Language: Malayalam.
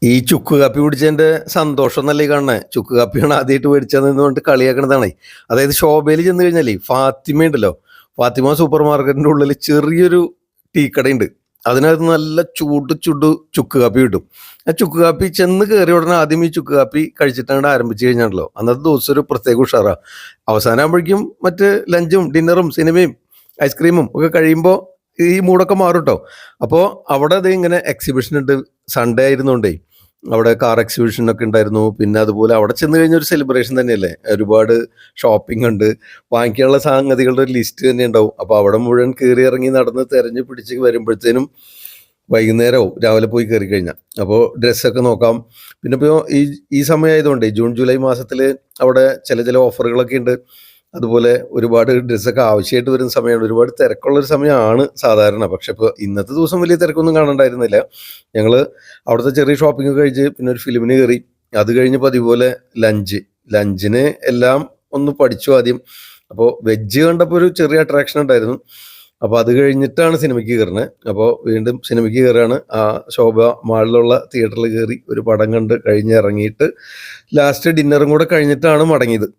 ഈ ചുക്ക് കാപ്പി കുടിച്ചതിന്റെ സന്തോഷം എന്നല്ലേ ഈ കാണണേ. ചുക്ക് കാപ്പിയാണ് ആദ്യമായിട്ട് മേടിച്ചതെന്ന് പറഞ്ഞിട്ട് കളിയാക്കണതാണേ. അതായത് ശോഭയിൽ ചെന്ന് കഴിഞ്ഞാലേ ഫാത്തിമ ഉണ്ടല്ലോ, ഫാത്തിമ സൂപ്പർ മാർക്കറ്റിന്റെ ഉള്ളിൽ ചെറിയൊരു ടീ കടയുണ്ട്. അതിനകത്ത് നല്ല ചൂട് ചുട് ചുക്ക് കാപ്പി കിട്ടും. ആ ചുക്ക് കാപ്പി ചെന്ന് കയറിയ ഉടനെ ആദ്യം ഈ ചുക്ക് കാപ്പി കഴിച്ചിട്ട് അങ്ങോട്ട് ആരംഭിച്ചു കഴിഞ്ഞാണല്ലോ, അന്നത്തെ ദിവസം ഒരു പ്രത്യേക ഉഷാറാ. അവസാനമാകുമ്പോഴേക്കും മറ്റ് ലഞ്ചും ഡിന്നറും സിനിമയും ഐസ്ക്രീമും ഒക്കെ കഴിയുമ്പോൾ ഈ മൂടൊക്കെ മാറും കേട്ടോ. അപ്പോൾ അവിടെ അത് ഇങ്ങനെ എക്സിബിഷൻ ഉണ്ട്. സൺഡേ ആയിരുന്നോണ്ടേ അവിടെ കാർ എക്സിബിഷൻ ഒക്കെ ഉണ്ടായിരുന്നു. പിന്നെ അതുപോലെ അവിടെ ചെന്ന് കഴിഞ്ഞ ഒരു സെലിബ്രേഷൻ തന്നെയല്ലേ, ഒരുപാട് ഷോപ്പിംഗ് ഉണ്ട്, വാങ്ങിക്കാനുള്ള സംഗതികളുടെ ഒരു ലിസ്റ്റ് തന്നെ ഉണ്ടാവും. അപ്പോൾ അവിടെ മുഴുവൻ കയറി ഇറങ്ങി നടന്ന് തെരഞ്ഞു പിടിച്ച് വരുമ്പോഴത്തേനും വൈകുന്നേരവും രാവിലെ പോയി കയറി കഴിഞ്ഞാൽ. അപ്പോൾ ഡ്രസ്സൊക്കെ നോക്കാം. പിന്നെ ഇപ്പോൾ ഈ സമയമായതുകൊണ്ട് ജൂൺ ജൂലൈ മാസത്തിൽ അവിടെ ചില ഓഫറുകളൊക്കെ ഉണ്ട്. അതുപോലെ ഒരുപാട് ഡ്രസ്സൊക്കെ ആവശ്യമായിട്ട് വരുന്ന സമയമാണ്, ഒരുപാട് തിരക്കുള്ളൊരു സമയമാണ് സാധാരണ. പക്ഷെ ഇപ്പോൾ ഇന്നത്തെ ദിവസം വലിയ തിരക്കൊന്നും കാണണ്ടായിരുന്നില്ല. ഞങ്ങൾ അവിടുത്തെ ചെറിയ ഷോപ്പിംഗ് കഴിച്ച് പിന്നെ ഒരു ഫിലിമിന് കയറി. അത് കഴിഞ്ഞപ്പോൾ അതുപോലെ ലഞ്ചിന് എല്ലാം ഒന്ന് പഠിച്ചു ആദ്യം. അപ്പോൾ വെജ് കണ്ടപ്പോൾ ഒരു ചെറിയ അട്രാക്ഷൻ ഉണ്ടായിരുന്നു. അപ്പോൾ അത് കഴിഞ്ഞിട്ടാണ് സിനിമയ്ക്ക് കയറുന്നത്. അപ്പോൾ വീണ്ടും സിനിമയ്ക്ക് കയറുകയാണ്. ആ ശോഭ മാളിലുള്ള തിയേറ്ററിൽ കയറി ഒരു പടം കണ്ട് കഴിഞ്ഞ് ഇറങ്ങിയിട്ട് ലാസ്റ്റ് ഡിന്നറും കൂടെ കഴിഞ്ഞിട്ടാണ് മടങ്ങിയത്.